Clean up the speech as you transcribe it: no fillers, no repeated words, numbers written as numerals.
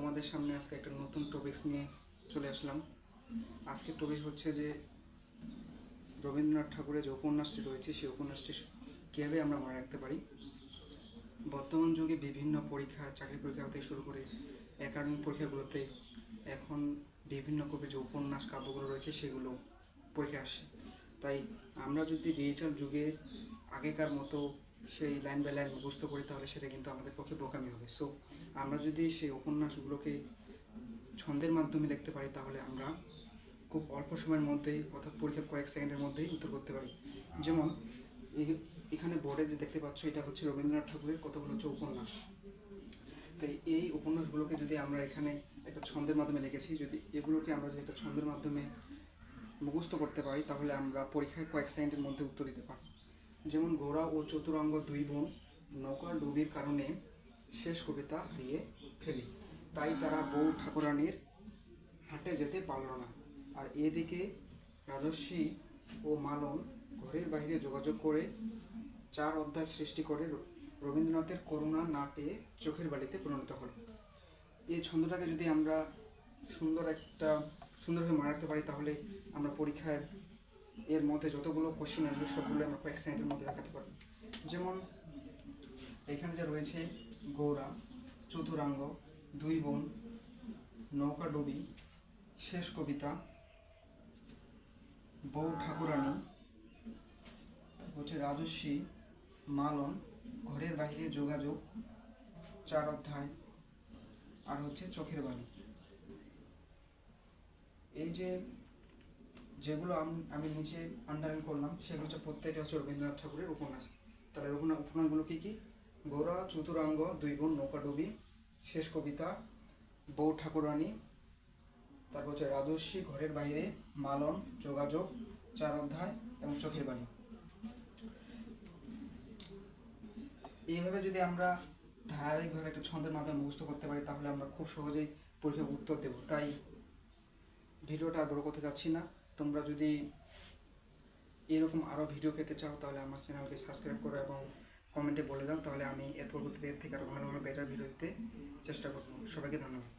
তোমাদের সামনে আজকে একটা নতুন টপিকস নিয়ে চলে আসলাম। আজকের টপিক হচ্ছে যে রবীন্দ্রনাথ ঠাকুরের যে উপন্যাসটি রয়েছে সেই উপন্যাসটি কীভাবে আমরা মনে রাখতে পারি। বর্তমান যুগে বিভিন্ন পরীক্ষা, চাকরি পরীক্ষা হতে শুরু করে একাডেমিক পরীক্ষাগুলোতে এখন বিভিন্ন কবির যে উপন্যাস কাব্যগুলো রয়েছে সেগুলো পরীক্ষা আসছে। তাই আমরা যদি ডিজিটাল যুগে আগেকার মতো সেই লাইন বাই লাইন মুখস্থ করি তাহলে সেটা কিন্তু আমাদের পক্ষে বোকামি হবে। সো আমরা যদি সেই উপন্যাসগুলোকে ছন্দের মাধ্যমে লিখতে পারি তাহলে আমরা খুব অল্প সময়ের মধ্যেই, অর্থাৎ পরীক্ষার কয়েক সেকেন্ডের মধ্যেই উত্তর করতে পারি। যেমন এখানে বোর্ডে যে দেখতে পাচ্ছ এটা হচ্ছে রবীন্দ্রনাথ ঠাকুরের কতগুলো হচ্ছে উপন্যাস। তাই এই উপন্যাসগুলোকে যদি আমরা এখানে একটা ছন্দের মাধ্যমে লিখেছি, যদি এগুলোকে আমরা যদি একটা ছন্দের মাধ্যমে মুখস্থ করতে পারি তাহলে আমরা পরীক্ষায় কয়েক সেকেন্ডের মধ্যে উত্তর দিতে পারি। যেমন গোরা ও চতুরঙ্গ দুই বোন নৌকা ডুবির কারণে শেষ কবিতা হারিয়ে ফেলি, তাই তারা বউ ঠাকুরানীর হাটে যেতে পারল না। আর এদিকে রাজস্বী ও মালন ঘরের বাইরে যোগাযোগ করে 4 অধ্যায় সৃষ্টি করে রবীন্দ্রনাথের করুণা না পেয়ে চোখের বালিতে পরিণত হল। এই ছন্দটাকে যদি আমরা সুন্দরভাবে মনে রাখতে পারি তাহলে আমরা পরীক্ষায় এর মধ্যে যতগুলো কোশ্চেন আসবে সবগুলো আমরা কয়েক সেকেন্ডের মধ্যে দেখাতে পারবো। যেমন এখানে যা রয়েছে গৌরা, চতুরাঙ্গ, দুই বোন, নৌকা ডুবি, শেষ কবিতা, বউ ঠাকুরানী, হচ্ছে রাজস্বী, মালন, ঘরের বাইরে যোগাযোগ, 4 অধ্যায়, আর হচ্ছে চোখের বালি। এই যেগুলো আমি নিচে আন্ডারলাইন করলাম সেগুলো হচ্ছে প্রত্যেকটা হচ্ছে রবীন্দ্রনাথ ঠাকুরের উপন্যাস। তাহলে উপন্যাসগুলো কী কী? গোরা, চতুরাঙ্গ, দুই বোন, নৌকাডুবি, শেষ কবিতা, বউ ঠাকুরানী, তারপর হচ্ছে রাজস্বী, ঘরের বাইরে, মালন, যোগাযোগ, 4 অধ্যায় এবং চোখের বালি। এইভাবে যদি আমরা ধারাবাহিকভাবে একটা ছন্দের মাধ্যমে মুখস্থ করতে পারি তাহলে আমরা খুব সহজেই পরীক্ষার উত্তর দেব। তাই ভিডিওটা আর বড় করতে যাচ্ছি না। তোমরা যদি এরকম আরও ভিডিও পেতে চাও তাহলে আমার চ্যানেলকে সাবস্ক্রাইব করো এবং কমেন্টে বলে দাও, তাহলে আমি এর পরবর্তীতে এর থেকে আরও ভালো ভালো বেটার ভিডিও দিতে চেষ্টা করব। সবাইকে ধন্যবাদ।